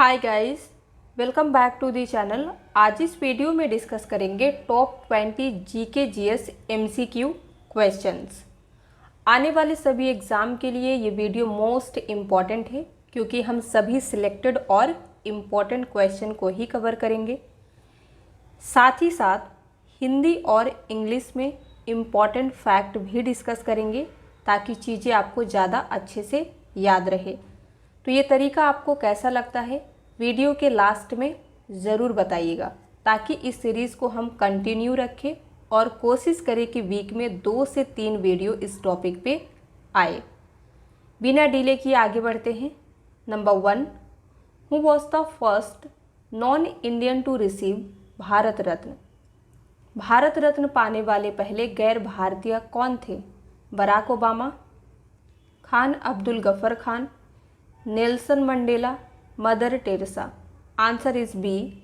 Hi guys, welcome back to the channel. आज इस video में डिस्कस करेंगे top 20 GK GS MCQ questions. आने वाले सभी एग्ज़ाम के लिए ये वीडियो मोस्ट इम्पॉर्टेंट है क्योंकि हम सभी सिलेक्टेड और इम्पॉर्टेंट क्वेश्चन को ही कवर करेंगे। साथ ही साथ हिंदी और इंग्लिश में इम्पॉर्टेंट फैक्ट भी डिस्कस करेंगे ताकि चीज़ें आपको ज़्यादा अच्छे से याद रहे। तो ये तरीका आपको कैसा लगता है वीडियो के लास्ट में ज़रूर बताइएगा ताकि इस सीरीज़ को हम कंटिन्यू रखें और कोशिश करें कि वीक में 2 से 3 वीडियो इस टॉपिक पे आए। बिना डिले किए आगे बढ़ते हैं। Number 1, who was the first non Indian to receive Bharat Ratna? Bharat Ratna पाने वाले पहले गैर भारतीय कौन थे? Barack Obama, Khan Abdul Ghaffar Khan, Nelson Mandela, Mother Teresa. Answer is B,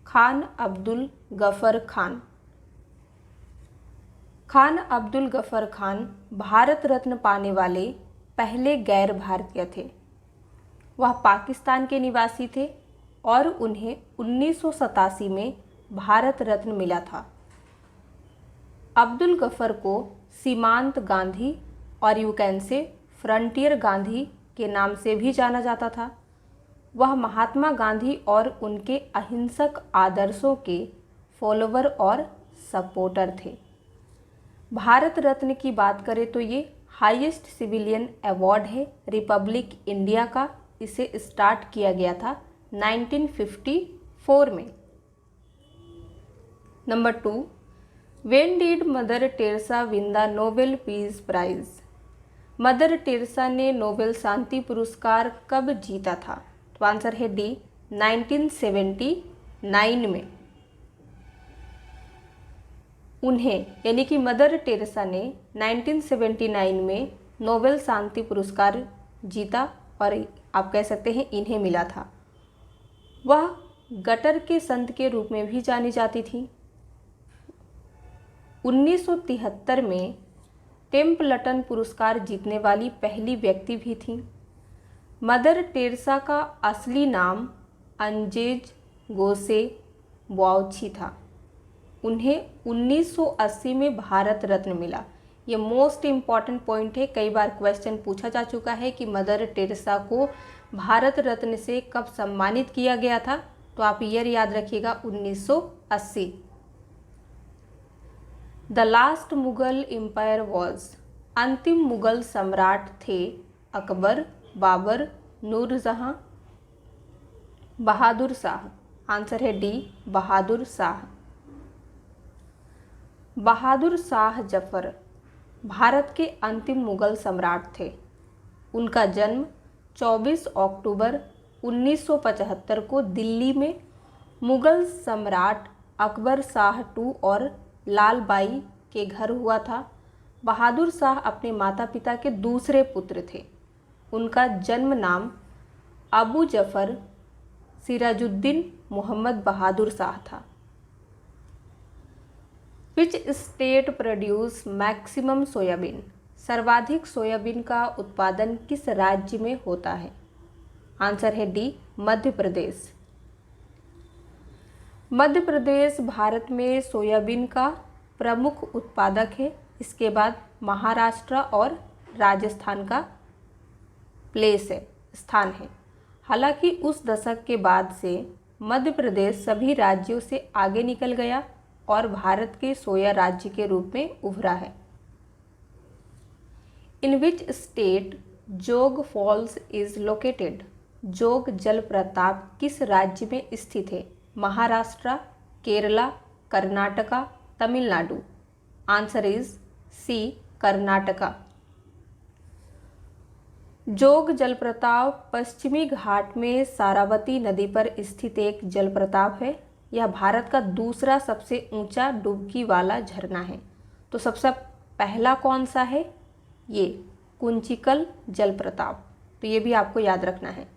Khan Abdul Ghaffar Khan. Khan Abdul Ghaffar Khan Bharat Ratna पाने वाले पहले गैर भारतीय थे। वह पाकिस्तान के निवासी थे और उन्हें 1987 में भारत रत्न मिला था। अब्दुल गफर को सीमांत गांधी और you can say frontier Gandhi के नाम से भी जाना जाता था। वह महात्मा गांधी और उनके अहिंसक आदर्शों के फॉलोवर और सपोर्टर थे। भारत रत्न की बात करें तो ये हाईएस्ट सिविलियन अवार्ड है रिपब्लिक इंडिया का। इसे स्टार्ट किया गया था 1954 में। Number 2, when did Mother Teresa win the Nobel peace prize? Mother Teresa ने नोबेल शांति पुरस्कार कब जीता था? तो आंसर है डी, 1979 में। उन्हें यानी कि मदर टेरेसा ने 1979 में नोबेल शांति पुरस्कार जीता और आप कह सकते हैं इन्हें मिला था। वह गटर के संत के रूप में भी जानी जाती थी। 1973 में टेम्पल्टन पुरस्कार जीतने वाली पहली व्यक्ति भी थी। मदर टेरेसा का असली नाम अंजेज गोसे वाओछी था। उन्हें 1980 में भारत रत्न मिला। ये मोस्ट इम्पॉर्टेंट पॉइंट है। कई बार क्वेश्चन पूछा जा चुका है कि मदर टेरेसा को भारत रत्न से कब सम्मानित किया गया था, तो आप ईयर याद रखिएगा 1980। The last Mughal empire was? अंतिम मुगल सम्राट थे अकबर, बाबर, नूरजहां, बहादुर शाह। आंसर है डी, बहादुर शाह। बहादुर शाह जफर भारत के अंतिम मुगल सम्राट थे। उनका जन्म 24 अक्टूबर 1975 को दिल्ली में मुगल सम्राट अकबर शाह II और लाल बाई के घर हुआ था। बहादुर शाह अपने माता पिता के दूसरे पुत्र थे। उनका जन्म नाम अबू जफ़र सिराजुद्दीन मोहम्मद बहादुर शाह था। Which state produce maximum soybean? सर्वाधिक सोयाबीन का उत्पादन किस राज्य में होता है? आंसर है डी, मध्य प्रदेश। मध्य प्रदेश भारत में सोयाबीन का प्रमुख उत्पादक है। इसके बाद महाराष्ट्र और राजस्थान का स्थान है। हालांकि उस दशक के बाद से मध्य प्रदेश सभी राज्यों से आगे निकल गया और भारत के सोया राज्य के रूप में उभरा है। In which state Jog falls is located? Jog जलप्रपात किस राज्य में स्थित है? Maharashtra, Kerala, Karnataka, Tamil Nadu. Answer is C, Karnataka. Jog जलप्रपात पश्चिमी घाट में सारावती नदी पर स्थित एक जलप्रपात है। यह भारत का दूसरा सबसे ऊंचा डुबकी वाला झरना है। तो सबसे पहला कौन सा है? ये कुंचिकल जलप्रपात। तो ये भी आपको याद रखना है।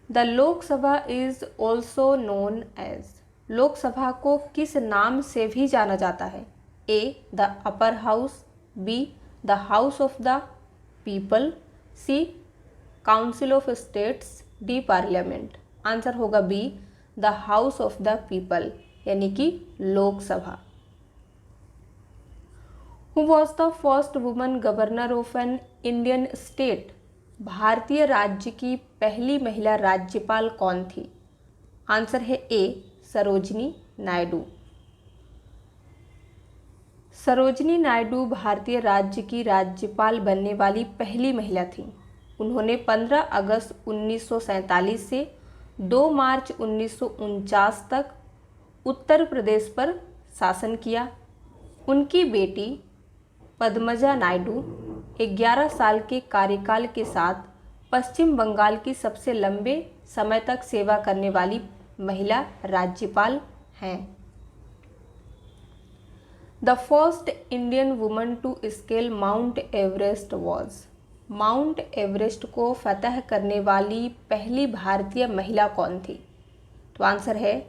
The Lok Sabha is also known as? Lok Sabha को किस नाम से भी जाना जाता है? A, the upper house, B, the house of the people, C, council of states, D parliament. Answer होगा B the house of the people यानी कि Lok Sabha. Who was the first woman governor of an Indian state? भारतीय राज्य की पहली महिला राज्यपाल कौन थी? आंसर है ए सरोजिनी नायडू। सरोजिनी नायडू भारतीय राज्य की राज्यपाल बनने वाली पहली महिला थीं। उन्होंने 15 अगस्त 1947 से 2 मार्च 1949 तक उत्तर प्रदेश पर शासन किया। उनकी बेटी पद्मजा नायडू 11 साल के कार्यकाल के साथ पश्चिम बंगाल की सबसे लंबे समय तक सेवा करने वाली महिला राज्यपाल हैं। The first Indian woman to scale Mount Everest was? Mount Everest को फतह करने वाली पहली भारतीय महिला कौन थी? तो आंसर है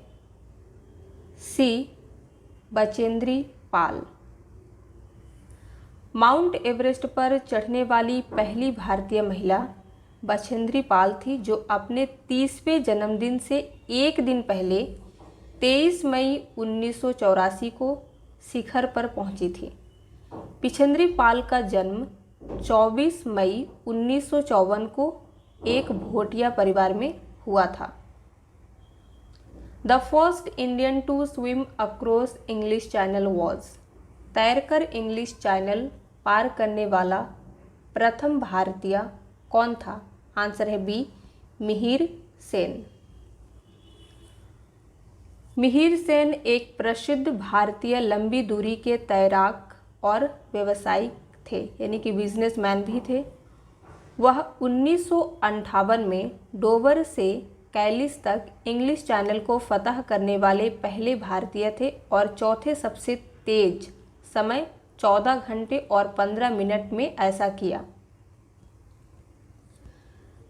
सी बचेंद्री पाल। माउंट एवरेस्ट पर चढ़ने वाली पहली भारतीय महिला बचेंद्री पाल थी, जो अपने 30वें जन्मदिन से एक दिन पहले 23 मई 1984 को शिखर पर पहुंची थी। बचेंद्री पाल का जन्म 24 मई 1954 को एक भोटिया परिवार में हुआ था। The first Indian to swim across English channel was? तैरकर इंग्लिश चैनल पार करने वाला प्रथम भारतीय कौन था? आंसर है बी मिहिर सेन। मिहिर सेन एक प्रसिद्ध भारतीय लंबी दूरी के तैराक और व्यवसायिक थे यानी कि बिजनेसमैन भी थे। वह 1958 में डोवर से कैलिस तक इंग्लिश चैनल को फतह करने वाले पहले भारतीय थे और चौथे सबसे तेज समय 14 घंटे और 15 मिनट में ऐसा किया।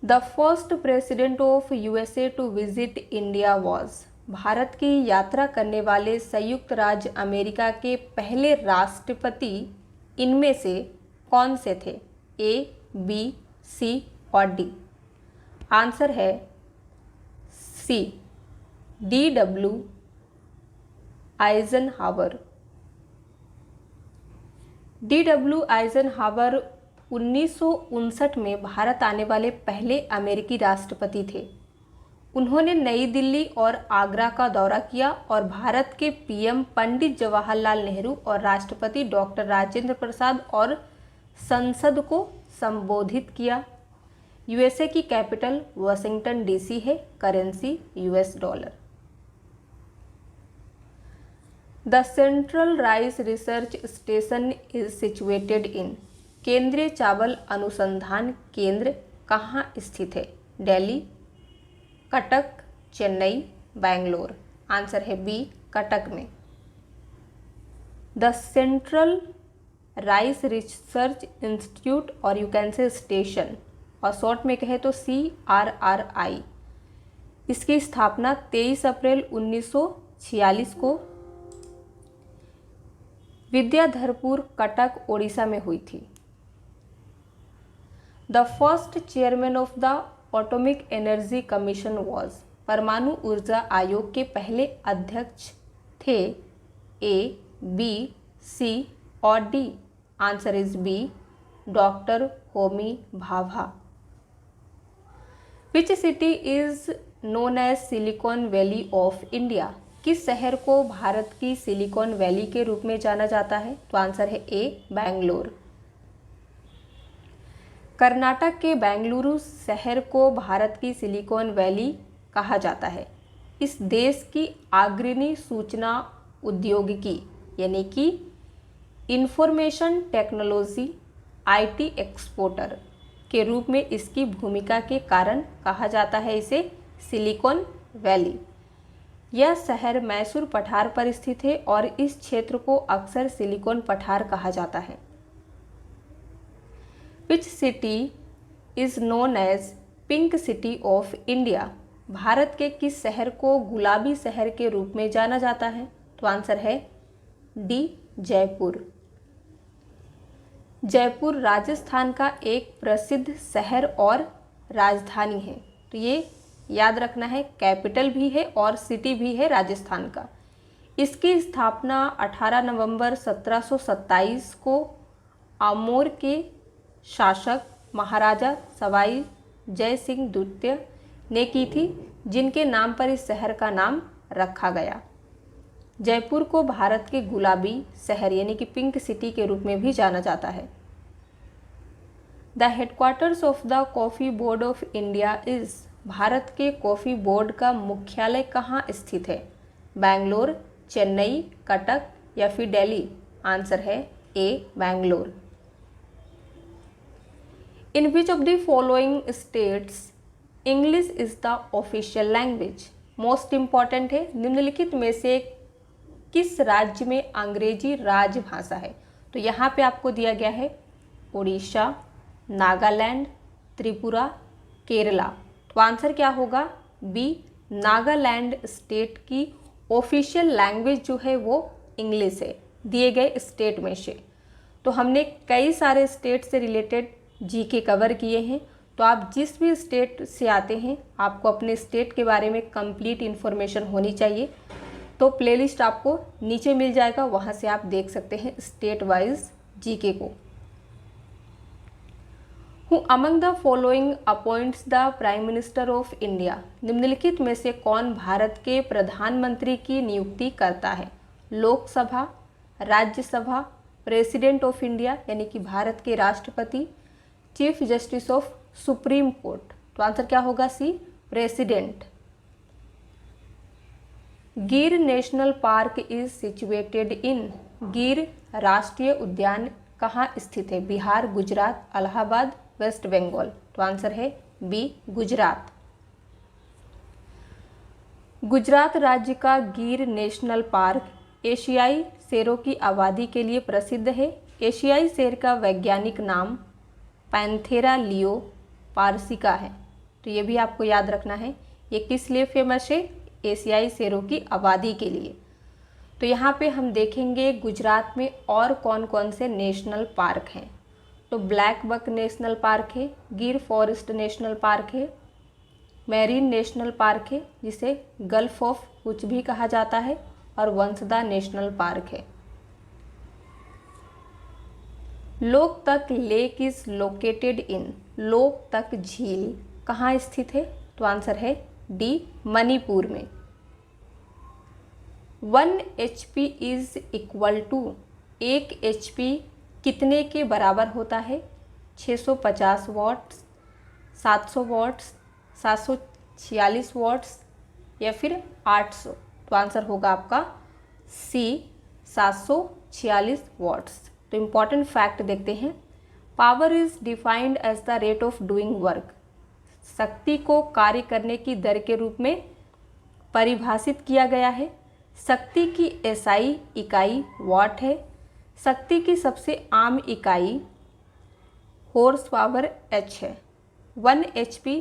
The first president of USA to visit India was? Bharat की यात्रा करने वाले संयुक्त राज्य अमेरिका के पहले राष्ट्रपति इनमें से कौन से थे? ए, बी, सी और डी। आंसर है सी D.W. आइजनहावर। D.W. आइजनहावर 1959 में भारत आने वाले पहले अमेरिकी राष्ट्रपति थे। उन्होंने नई दिल्ली और आगरा का दौरा किया और भारत के पीएम पंडित जवाहरलाल नेहरू और राष्ट्रपति डॉक्टर राजेंद्र प्रसाद और संसद को संबोधित किया। यूएसए की कैपिटल वाशिंगटन डीसी है। Currency US dollar. The central rice research station is situated in? केंद्रीय चावल अनुसंधान केंद्र कहाँ स्थित है? दिल्ली, कटक, चेन्नई, बेंगलोर। आंसर है बी कटक में। The central rice research institute और यू कैन से स्टेशन और शॉर्ट में कहे तो CRRI, इसकी स्थापना 23 अप्रैल 1946 को विद्याधरपुर, कटक, ओडिशा में हुई थी। The first chairman of the atomic energy commission was? परमाणु ऊर्जा आयोग के पहले अध्यक्ष थे ए, बी, सी और D. Answer is B doctor Homi Bhabha. Which city is known as Silicon Valley of India? किस शहर को भारत की सिलिकॉन वैली के रूप में जाना जाता है? तो आंसर है ए बेंगलोर। कर्नाटक के बेंगलुरु शहर को भारत की सिलिकॉन वैली कहा जाता है। इस देश की अग्रणी सूचना उद्योगिकी यानी कि इंफॉर्मेशन टेक्नोलॉजी IT एक्सपोर्टर के रूप में इसकी भूमिका के कारण कहा जाता है इसे सिलिकॉन वैली। यह शहर मैसूर पठार पर स्थित है और इस क्षेत्र को अक्सर सिलिकॉन पठार कहा जाता है। Which city is known as pink city of India? Bharat के किस शहर को गुलाबी शहर के रूप में जाना जाता है? तो आंसर है डी जयपुर। जयपुर राजस्थान का एक प्रसिद्ध शहर और राजधानी है। तो ये याद रखना है, कैपिटल भी है और सिटी भी है राजस्थान का। इसकी स्थापना 18 नवंबर 1727 को आमोर के शासक महाराजा सवाई जय सिंह द्वितीय ने की थी, जिनके नाम पर इस शहर का नाम रखा गया। जयपुर को भारत के गुलाबी शहर यानी कि पिंक सिटी के रूप में भी जाना जाता है। The headquarters of the coffee board of India is, Bharat के कॉफ़ी बोर्ड का मुख्यालय कहाँ स्थित है? बैंगलोर, चेन्नई, कटक या फिर दिल्ली? आंसर है A, Bangalore. In which of the following states English is the official language? Most important है, निम्नलिखित में से किस राज्य में अंग्रेजी राजभाषा है? तो यहाँ पे आपको दिया गया है उड़ीसा, नागालैंड, त्रिपुरा, केरला। तो आंसर क्या होगा? बी, नागालैंड स्टेट की ऑफिशियल लैंग्वेज जो है वो इंग्लिश है, दिए गए स्टेट में से। तो हमने कई सारे स्टेट से रिलेटेड जीके कवर किए हैं, तो आप जिस भी स्टेट से आते हैं आपको अपने स्टेट के बारे में कंप्लीट इन्फॉर्मेशन होनी चाहिए। तो प्लेलिस्ट आपको नीचे मिल जाएगा, वहाँ से आप देख सकते हैं स्टेट वाइज जीके को। Who among the following appoints the prime minister of India? निम्नलिखित में से कौन भारत के प्रधानमंत्री की नियुक्ति करता है? Lok Sabha, Rajya Sabha, president of India यानी कि भारत के राष्ट्रपति, chief justice of supreme court? तो आंसर क्या होगा? सी, प्रेसिडेंट। गिर national park is situated in, गिर राष्ट्रीय उद्यान कहाँ स्थित है? बिहार, गुजरात, इलाहाबाद, वेस्ट बंगाल? तो आंसर है बी, गुजरात। गुजरात राज्य का गिर नेशनल पार्क एशियाई शेरों की आबादी के लिए प्रसिद्ध है। एशियाई शेर का वैज्ञानिक नाम पैंथेरा लियो पारसिका है। तो ये भी आपको याद रखना है, ये किस लिए फेमस है? एशियाई शेरों की आबादी के लिए। तो यहाँ पे हम देखेंगे गुजरात में और कौन कौन से नेशनल पार्क हैं। तो ब्लैक बक नेशनल पार्क है, गिर फॉरेस्ट नेशनल पार्क है, मैरीन नेशनल पार्क है जिसे गल्फ ऑफ कुछ भी कहा जाता है, और वंसदा नेशनल पार्क है। Loktak lake is located in, Loktak झील कहाँ स्थित है? तो आंसर है डी, मणिपुर में। 1 HP is equal to, 1 HP कितने के बराबर होता है? 650 वाट्स, 700 वाट्स, 746 वाट्स या फिर 800? तो आंसर होगा आपका सी, 746 वाट्स। तो इम्पॉर्टेंट फैक्ट देखते हैं। Power is defined as the rate of doing work, शक्ति को कार्य करने की दर के रूप में परिभाषित किया गया है। शक्ति की एसआई इकाई वाट है। शक्ति की सबसे आम इकाई हॉर्स पावर एच है। 1 HP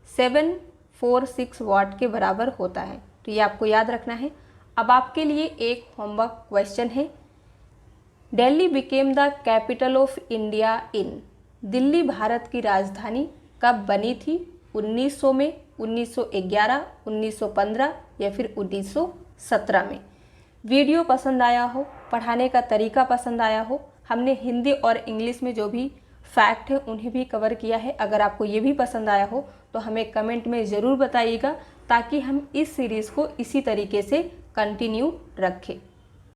746 वाट के बराबर होता है। तो ये आपको याद रखना है। अब आपके लिए एक होमवर्क क्वेश्चन है। Delhi became the capital of India in, Delhi Bharat की राजधानी कब बनी थी? 1900 में, 1911, 1915 या फिर 1917 में? वीडियो पसंद आया हो, पढ़ाने का तरीका पसंद आया हो, हमने हिंदी और इंग्लिश में जो भी फैक्ट है उन्हें भी कवर किया है। अगर आपको ये भी पसंद आया हो तो हमें कमेंट में ज़रूर बताइएगा, ताकि हम इस सीरीज़ को इसी तरीके से कंटिन्यू रखें।